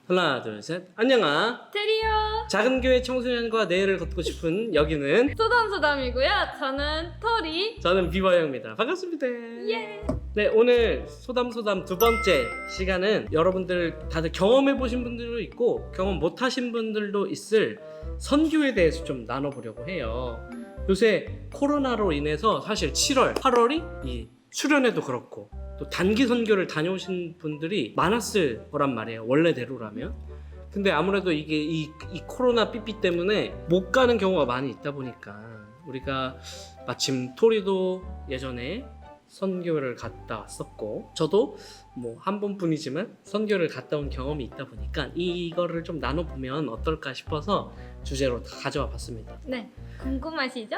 하나 둘 셋 안녕하 트리오 작은 교회 청소년과 내일을 걷고 싶은 여기는 소담소담이고요. 저는 토리. 저는 비버형입니다. 반갑습니다. 예. 네, 오늘 소담소담 두 번째 시간은 여러분들 다들 경험해 보신 분들도 있고 경험 못 하신 분들도 있을 선교에 대해서 좀 나눠보려고 해요. 요새 코로나로 인해서 사실 7월, 8월이 이 수련회도 그렇고 또 단기 선교를 다녀오신 분들이 많았을 거란 말이에요. 원래대로라면. 근데 아무래도 이게 이 코로나 삐삐 때문에 못 가는 경우가 많이 있다 보니까 우리가 마침 토리도 예전에 선교를 갔다 왔었고 저도 뭐 한 번뿐이지만 선교를 갔다 온 경험이 있다 보니까 이거를 좀 나눠보면 어떨까 싶어서 주제로 가져와 봤습니다. 네. 궁금하시죠?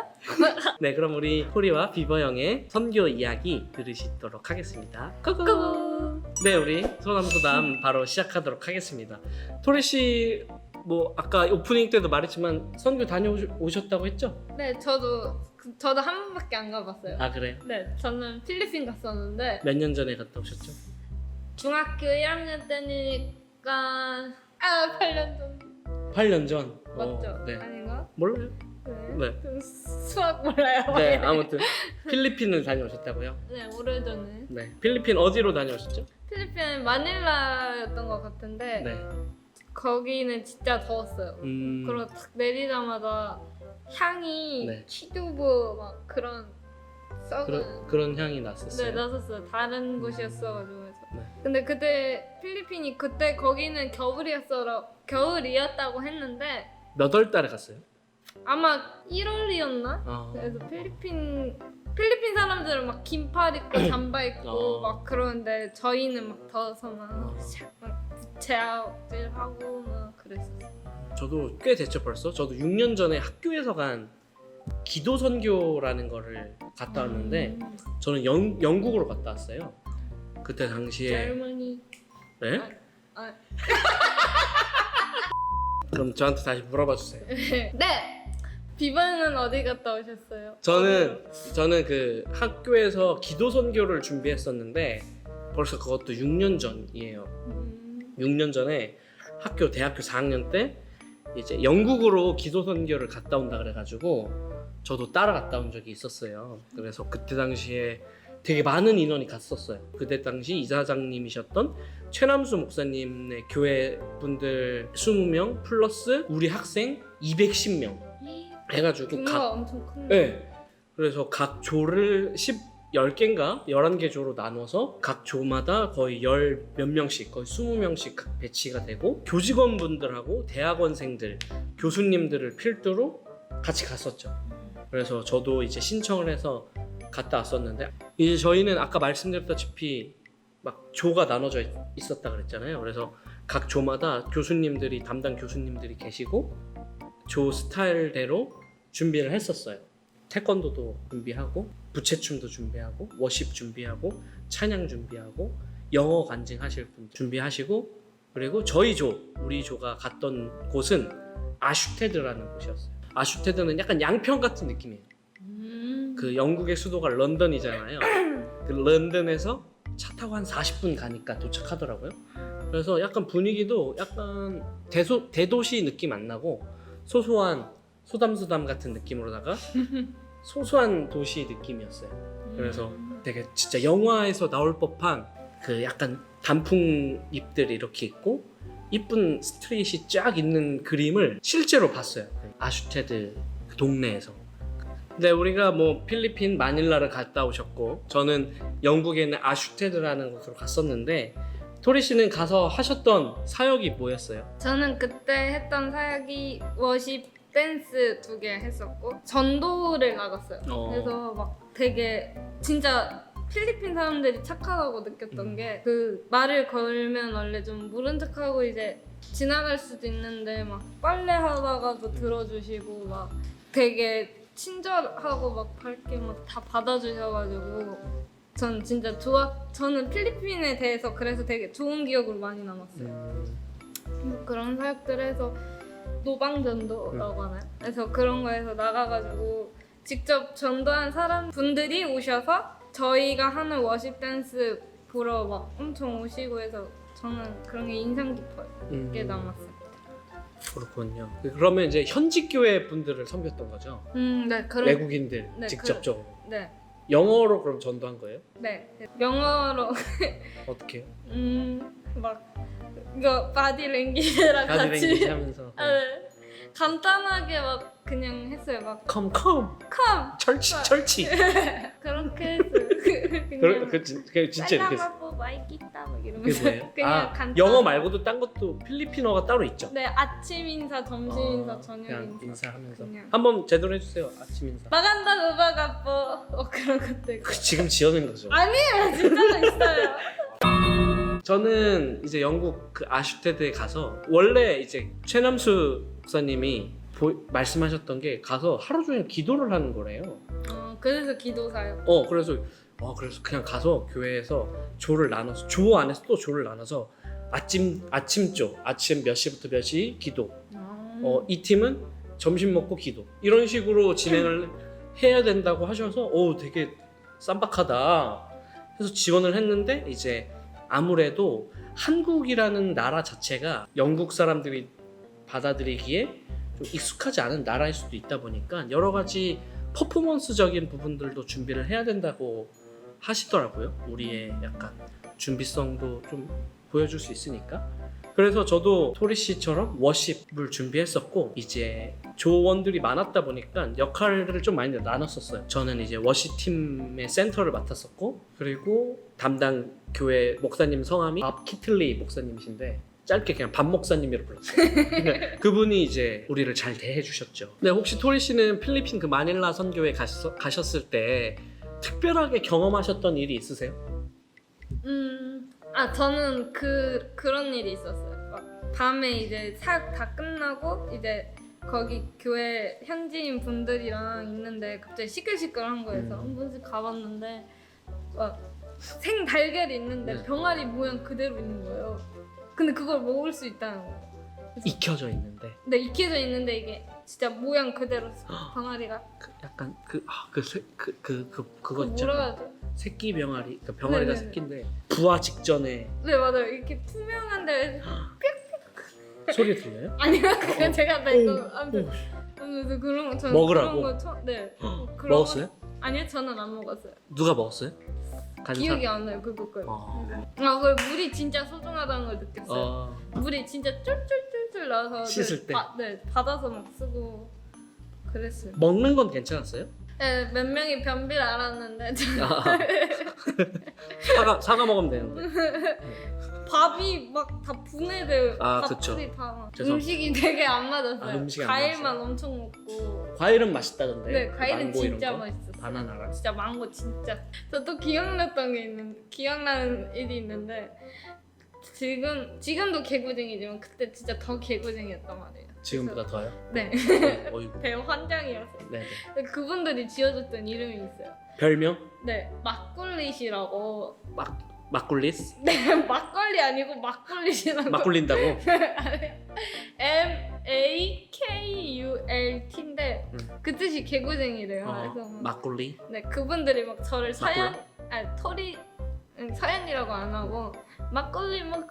네, 그럼 우리 토리와 비버 형의 선교 이야기 들으시도록 하겠습니다. 고고. 네, 우리 소담소담 바로 시작하도록 하겠습니다. 토리 씨, 뭐 아까 오프닝 때도 말했지만 선교 다녀오셨다고 했죠? 네, 저도 한 번밖에 안 가봤어요. 아, 그래요? 네, 저는 필리핀 갔었는데 몇 년 전에 갔다 오셨죠? 중학교 1학년 때니까 8년 전 8년 전. 맞죠? 네. 아닌가? 몰라요. 네. 네. 좀 수학 몰라요. 네, 아무튼 필리핀을 다녀오셨다고요? 네, 오래전에 네. 필리핀 어디로 다녀오셨죠? 필리핀 마닐라였던 것 같은데 네. 거기는 진짜 더웠어요. 그리고 딱 내리자마자 향이 네. 취두부 막 그런 썩은 그런 향이 났었어요. 네, 났었어요. 다른 곳이었어가지고 해서. 네. 근데 그때 필리핀이 그때 거기는 겨울이었다고 했는데 몇 월 달에 갔어요? 아마 1월이었나? 아. 그래서 필리핀 사람들은 막 긴팔 입고 잠바 입고 막 그러는데 저희는 막 더워서 막 부채질하고 막 그랬었어요. 저도 꽤 됐죠 벌써. 저도 6년 전에 학교에서 간 기도 선교라는 거를 갔다 왔는데 저는 영국으로 갔다 왔어요. 그때 당시에 젊은이. 네? 아. 그럼 저한테 다시 물어봐 주세요. 네. 비번은 어디 갔다 오셨어요? 저는 그 학교에서 기도 선교를 준비했었는데 벌써 그것도 6년 전이에요. 6년 전에 대학교 4학년 때 이제 영국으로 기도 선교를 갔다 온다 그래가지고 저도 따라갔다 온 적이 있었어요. 그래서 그때 당시에 되게 많은 인원이 갔었어요. 그때 당시 이사장님이셨던 최남수 목사님의 교회 분들 20명 플러스 우리 학생 210명 해가지고 규모가 엄청 큰데. 네. 그래서 각 조를 10개인가 11개 조로 나눠서 각 조마다 거의 10 몇 명씩 거의 20명씩 각 배치가 되고 교직원분들하고 대학원생들 교수님들을 필두로 같이 갔었죠. 그래서 저도 이제 신청을 해서 갔다 왔었는데 이제 저희는 아까 말씀드렸다시피 막 조가 나눠져 있었다 그랬잖아요. 그래서 각 조마다 담당 교수님들이 계시고 조 스타일대로 준비를 했었어요. 태권도도 준비하고 부채춤도 준비하고 워십 준비하고 찬양 준비하고 영어 간증하실 분들 준비하시고 그리고 우리 조가 갔던 곳은 아슈테드라는 곳이었어요. 아슈테드는 약간 양평 같은 느낌이에요. 그 영국의 수도가 런던이잖아요. 그 런던에서 차 타고 한 40분 가니까 도착하더라고요. 그래서 약간 분위기도 약간 대도시 느낌 안 나고 소소한 소담소담 같은 느낌으로다가 소소한 도시 느낌이었어요. 그래서 되게 진짜 영화에서 나올 법한 그 약간 단풍 잎들이 이렇게 있고 이쁜 스트릿이 쫙 있는 그림을 실제로 봤어요. 아슈테드 그 동네에서. 근데 우리가 뭐 필리핀 마닐라를 갔다 오셨고 저는 영국에 있는 아슈테드라는 곳으로 갔었는데 토리 씨는 가서 하셨던 사역이 뭐였어요? 저는 그때 했던 사역이 워십 댄스 2개 했었고 전도를 나갔어요. 그래서 막 되게 진짜 필리핀 사람들이 착하다고 느꼈던 게 그 말을 걸면 원래 좀 모른 척하고 이제 지나갈 수도 있는데 막 빨래 하다가도 들어주시고 막 되게 친절하고 막 밝게 막 다 받아주셔가지고 전 진짜 저는 필리핀에 대해서 그래서 되게 좋은 기억으로 많이 남았어요. 그런 사역들에서 노방전도라고 하나요? 그래서 그런 거에서 나가가지고 직접 전도한 분들이 오셔서 저희가 하는 워십 댄스 보러 막 엄청 오시고 해서 저는 그런 게 인상 깊게 남았어요. 그렇군요. 그러면 이제 현지 교회 분들을 섬겼던 거죠? 네, 외국인들 네, 직접적으로. 네, 영어로 그럼 전도한 거예요? 네. 영어로 어떻게? 막 이거 바디 랭귀지랑 바디 같이 랭귀지 하면서. 네. 간단하게 막 그냥 했어요. 막 컴 컴 철치. 그렇게 했어요. 그 진짜 이렇게. 뭐 마이키 있다 막 그게 이러면서 뭐예요? 그냥 간단. 영어 말고도 딴 것도 필리핀어가 따로 있죠? 네, 아침 인사, 점심 인사, 저녁 그냥 인사. 인사하면서 그냥. 한번 제대로 해주세요. 아침 인사. 마간다 우바가 그런 것도 있고. 지금 지어낸 거죠? 아니에요, 진짜로 있어요. 저는 이제 영국 그 아슈테드에 가서 원래 이제 최남수 목사님이 말씀하셨던 게 가서 하루 종일 기도를 하는 거래요. 그래서 기도사요. 그래서 그냥 가서 교회에서 조를 나눠서 조 안에서 또 조를 나눠서 아침조 아침 몇 시부터 몇 시 기도. 이 팀은 점심 먹고 기도. 이런 식으로 진행을 해야 된다고 하셔서 되게 쌈박하다. 해서 지원을 했는데 이제 아무래도 한국이라는 나라 자체가 영국 사람들이 받아들이기에 좀 익숙하지 않은 나라일 수도 있다 보니까 여러 가지 퍼포먼스적인 부분들도 준비를 해야 된다고 하시더라고요. 우리의 약간 준비성도 좀 보여줄 수 있으니까. 그래서 저도 토리 씨처럼 워십을 준비했었고 이제 조원들이 많았다 보니까 역할을 좀 많이 나눴었어요. 저는 이제 워십 팀의 센터를 맡았었고 그리고 담당 교회 목사님 성함이 밥 키틀리 목사님이신데 짧게 그냥 밥 목사님이라고 불렀어요. 그분이 이제 우리를 잘 대해 주셨죠. 근데 혹시 토리 씨는 필리핀 그 마닐라 선교회 가셨을 때 특별하게 경험하셨던 일이 있으세요? 저는 그런 일이 있었어요. 막 밤에 이제 사역 다 끝나고 이제 거기 교회 현지인 분들이랑 있는데 갑자기 시끌시끌한 거여서 한 번씩 가봤는데 막 생 달걀이 있는데 병아리 모양 그대로 있는 거예요. 근데 그걸 먹을 수 있다는 거예요. 익혀져 있는데. 네, 익혀져 있는데 이게 진짜 모양 그대로 병아리가. 약간 그거 뭐라 있잖아요. 해야 돼? 새끼 병아리. 그 병아리가 네네네. 새끼인데 부화 직전에 네, 맞아요. 이렇게 투명한데 소리 들려요? 아니요, 그건 제가 다 이거 아무튼 그런 거 저는 먹으라고? 그런 거 네. 그런 먹었어요? 거, 아니요, 저는 안 먹었어요. 누가 먹었어요? 기억이 안 나요, 그거. 그 물이 진짜 소중하다는 걸 느꼈어요. 물이 진짜 쫄쫄쫄쫄 나와서 씻을 때? 네, 받아서 막 쓰고 그랬어요. 먹는 건 괜찮았어요? 네, 몇 명이 변비를 앓았는데 사과 먹으면 되는데. 밥이 막 다 분해돼요. 그쵸. 밥들이 다 죄송- 음식이 되게 안 맞았어요. 음식이 안 과일만 맞았어요. 엄청 먹고. 과일은 맛있다던데. 네, 과일은 망고 이런 진짜 거? 맛있었어요. 바나나랑. 진짜 망고 진짜. 저 또 기억나는 일이 있는데 지금도 개구쟁이지만 그때 진짜 더 개구쟁이였단 말이에요. 지금보다 더요? 네. 어이구. 배 환장이었어요. 네. 그분들이 지어줬던 이름이 있어요. 별명? 네, 막굴릿이라고. 막굴리스? 네, 막걸리 아니고 막굴릿이라고. 막 굴린다고? MAKULT인데 그 뜻이 개구쟁이래요. 그래서 막굴리? 네, 그분들이 막 저를 서연이라고 안 하고 막걸리 막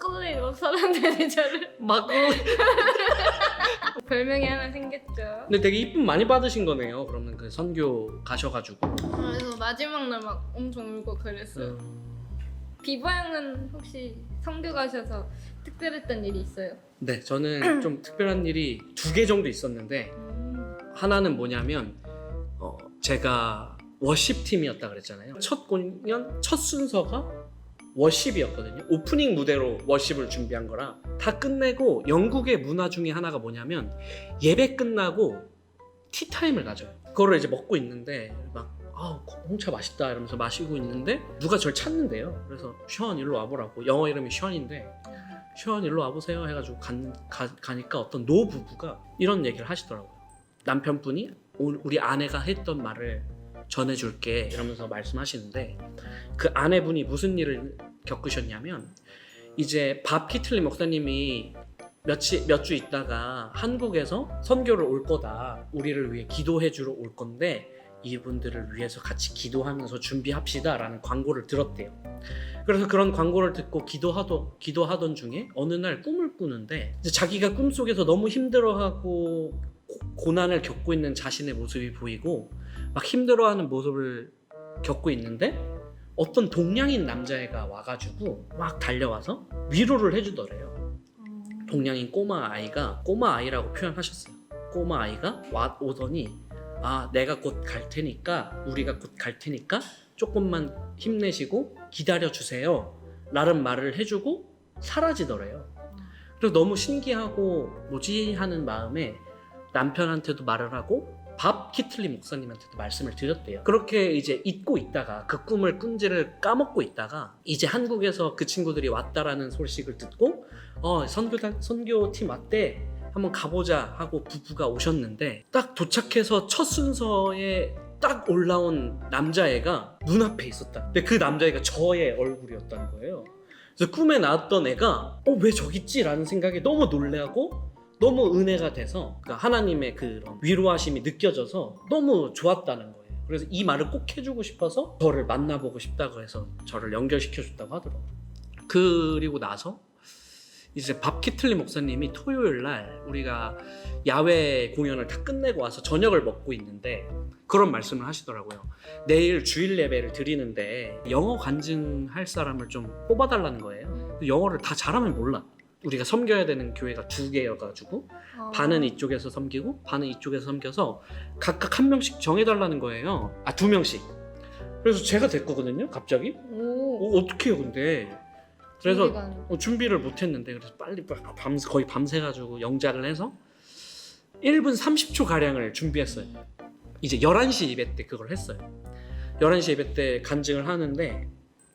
사람들이 저를 막굴리. 별명이 하나 생겼죠. 근데 되게 이쁨 많이 받으신 거네요. 그러면 그 선교 가셔가지고. 그래서 마지막 날 막 엄청 울고 그랬어요. 비버 형은 혹시 선교 가셔서 특별했던 일이 있어요? 네, 저는 좀 특별한 일이 2개 정도 있었는데 하나는 뭐냐면 제가 워십 팀이었다 그랬잖아요. 첫 공연, 첫 순서가 워십이었거든요. 오프닝 무대로 워십을 준비한 거라 다 끝내고 영국의 문화 중에 하나가 뭐냐면 예배 끝나고 티타임을 가져요. 그거를 이제 먹고 있는데 막 홍차 맛있다 이러면서 마시고 있는데 누가 저를 찾는데요. 그래서 션 일로 와보라고. 영어 이름이 션인데 션 일로 와보세요 해가지고 가니까 어떤 노부부가 이런 얘기를 하시더라고요. 남편분이 우리 아내가 했던 말을 전해줄게 이러면서 말씀하시는데 그 아내분이 무슨 일을 겪으셨냐면 이제 밥 키틀리 목사님이 몇 주 있다가 한국에서 선교를 올 거다. 우리를 위해 기도해 주러 올 건데 이분들을 위해서 같이 기도하면서 준비합시다라는 광고를 들었대요. 그래서 그런 광고를 듣고 기도하던 중에 어느 날 꿈을 꾸는데 이제 자기가 꿈속에서 너무 힘들어하고 고난을 겪고 있는 자신의 모습이 보이고 막 힘들어하는 모습을 겪고 있는데 어떤 동양인 남자애가 와가지고 막 달려와서 위로를 해주더래요. 동양인 꼬마 아이라고 표현하셨어요. 꼬마 아이가 오더니 내가 곧 갈 테니까 우리가 곧 갈 테니까 조금만 힘내시고 기다려주세요 라는 말을 해주고 사라지더래요. 그래서 너무 신기하고 뭐지 하는 마음에 남편한테도 말을 하고 밥 키틀리 목사님한테도 말씀을 드렸대요. 그렇게 이제 잊고 있다가 그 꿈을 꾼지를 까먹고 있다가 이제 한국에서 그 친구들이 왔다라는 소식을 듣고 선교팀 왔대 한번 가보자 하고 부부가 오셨는데 딱 도착해서 첫 순서에 딱 올라온 남자애가 눈앞에 있었다. 근데 그 남자애가 저의 얼굴이었다는 거예요. 그래서 꿈에 나왔던 애가 왜 저기 있지? 라는 생각에 너무 놀래하고 너무 은혜가 돼서 하나님의 그런 위로하심이 느껴져서 너무 좋았다는 거예요. 그래서 이 말을 꼭 해주고 싶어서 저를 만나보고 싶다고 해서 저를 연결시켜줬다고 하더라고요. 그리고 나서 이제 밥 키틀리 목사님이 토요일 날 우리가 야외 공연을 다 끝내고 와서 저녁을 먹고 있는데 그런 말씀을 하시더라고요. 내일 주일 예배를 드리는데 영어 간증할 사람을 좀 뽑아달라는 거예요. 영어를 다 잘하면 몰라. 우리가 섬겨야 되는 교회가 2개여가지고 반은 이쪽에서 섬기고 반은 이쪽에서 섬겨서 각각 한 명씩 정해달라는 거예요. 2명씩. 그래서 제가 됐거든요. 갑자기. 어떻게 해요 근데. 그래서 준비를 못했는데 그래서 빨리 거의 밤새가지고 영작을 해서 1분 30초 가량을 준비했어요. 이제 11시 예배 때 그걸 했어요. 11시 예배 때 간증을 하는데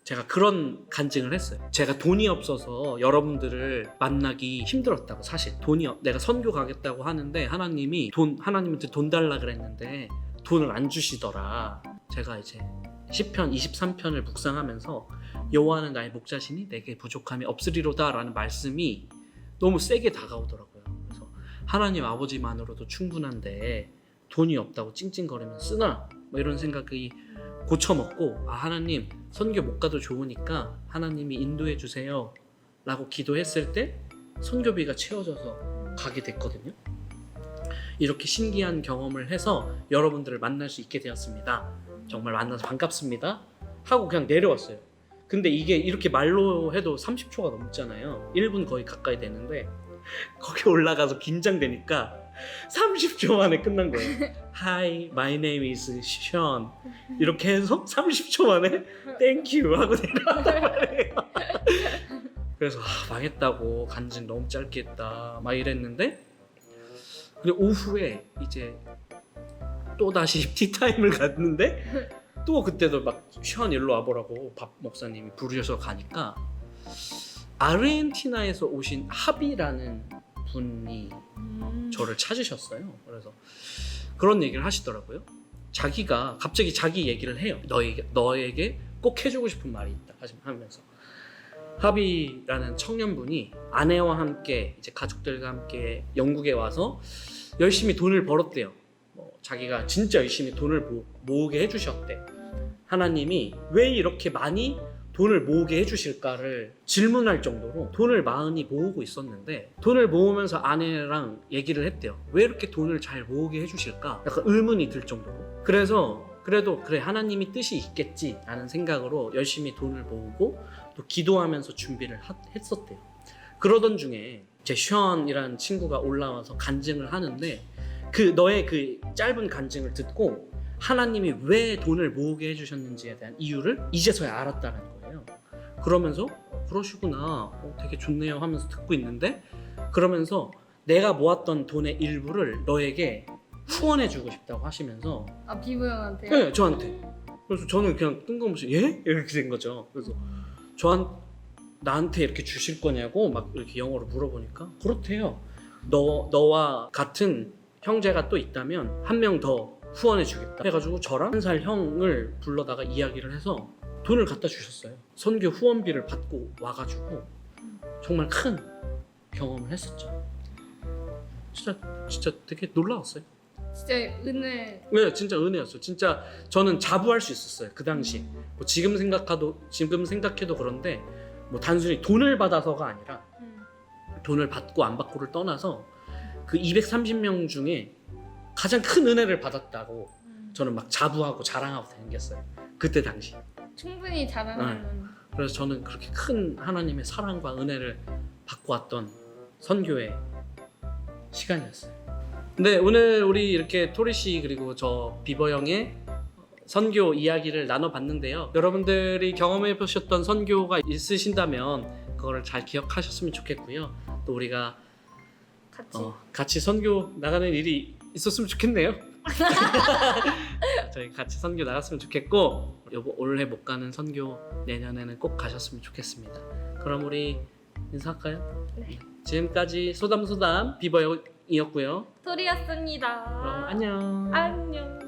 제가 그런 간증을 했어요. 제가 돈이 없어서 여러분들을 만나기 힘들었다고. 사실 내가 선교 가겠다고 하는데 하나님한테 돈 달라 그랬는데 돈을 안 주시더라. 제가 이제 시편 23편을 묵상하면서 여호와는 나의 목자시니 내게 부족함이 없으리로다 라는 말씀이 너무 세게 다가오더라고요. 그래서 하나님 아버지만으로도 충분한데 돈이 없다고 찡찡거리면 쓰나? 이런 생각이 고쳐먹고 하나님 선교 못 가도 좋으니까 하나님이 인도해 주세요 라고 기도했을 때 선교비가 채워져서 가게 됐거든요. 이렇게 신기한 경험을 해서 여러분들을 만날 수 있게 되었습니다. 정말 만나서 반갑습니다 하고 그냥 내려왔어요. 근데 이게 이렇게 말로 해도 30초가 넘잖아요. 1분 거의 가까이 되는데 거기 올라가서 긴장되니까 30초 만에 끝난 거예요. Hi, my name is Sean. 이렇게 해서 30초 만에 Thank you 하고 내려왔단 말이에요. 그래서 망했다고 간증 너무 짧게 했다 막 이랬는데 근데 오후에 이제 또 다시 티타임을 갔는데 또 그때도 막 션 일로 와보라고 밥 목사님이 부르셔서 가니까 아르헨티나에서 오신 하비라는 분이 저를 찾으셨어요. 그래서 그런 얘기를 하시더라고요. 자기가 갑자기 자기 얘기를 해요. 너에게 꼭 해주고 싶은 말이 있다 하면서 하비라는 청년분이 아내와 함께 이제 가족들과 함께 영국에 와서 열심히 돈을 벌었대요. 자기가 진짜 열심히 돈을 모으게 해주셨대. 하나님이 왜 이렇게 많이 돈을 모으게 해주실까를 질문할 정도로 돈을 많이 모으고 있었는데 돈을 모으면서 아내랑 얘기를 했대요. 왜 이렇게 돈을 잘 모으게 해주실까? 약간 의문이 들 정도로. 그래서 그래도 그래 하나님이 뜻이 있겠지 라는 생각으로 열심히 돈을 모으고 또 기도하면서 준비를 했었대요. 그러던 중에 제 션이라는 친구가 올라와서 간증을 하는데 너의 그 짧은 간증을 듣고 하나님이 왜 돈을 모으게 해주셨는지에 대한 이유를 이제서야 알았다는 거예요. 그러면서 그러시구나 되게 좋네요 하면서 듣고 있는데 그러면서 내가 모았던 돈의 일부를 너에게 후원해주고 싶다고 하시면서 비부 형한테요? 네, 저한테. 그래서 저는 그냥 뜬금없이 예? 이렇게 된 거죠. 그래서 나한테 이렇게 주실 거냐고 막 이렇게 영어로 물어보니까 그렇대요. 너와 같은 형제가 또 있다면 한 명 더 후원해 주겠다 해가지고 저랑 1살 형을 불러다가 이야기를 해서 돈을 갖다 주셨어요. 선교 후원비를 받고 와가지고 정말 큰 경험을 했었죠. 진짜 되게 놀라웠어요. 진짜 은혜. 네, 진짜 은혜였어요. 진짜 저는 자부할 수 있었어요. 그 당시. 뭐 지금 생각해도 그런데 뭐 단순히 돈을 받아서가 아니라 돈을 받고 안 받고를 떠나서 그 230명 중에 가장 큰 은혜를 받았다고 저는 막 자부하고 자랑하고 다녔어요. 그때 당시. 충분히 자랑하는. 그래서 저는 그렇게 큰 하나님의 사랑과 은혜를 받고 왔던 선교의 시간이었어요. 근데 오늘 우리 이렇게 토리 씨 그리고 저 비버 형의 선교 이야기를 나눠봤는데요. 여러분들이 경험해 보셨던 선교가 있으신다면 그거를 잘 기억하셨으면 좋겠고요. 또 우리가 같이 선교 나가는 일이 있었으면 좋겠네요. 저희 같이 선교 나갔으면 좋겠고 올해 못 가는 선교 내년에는 꼭 가셨으면 좋겠습니다. 그럼 우리 인사할까요? 네. 지금까지 소담소담 비버였고요. 토리였습니다. 그럼 안녕. 안녕.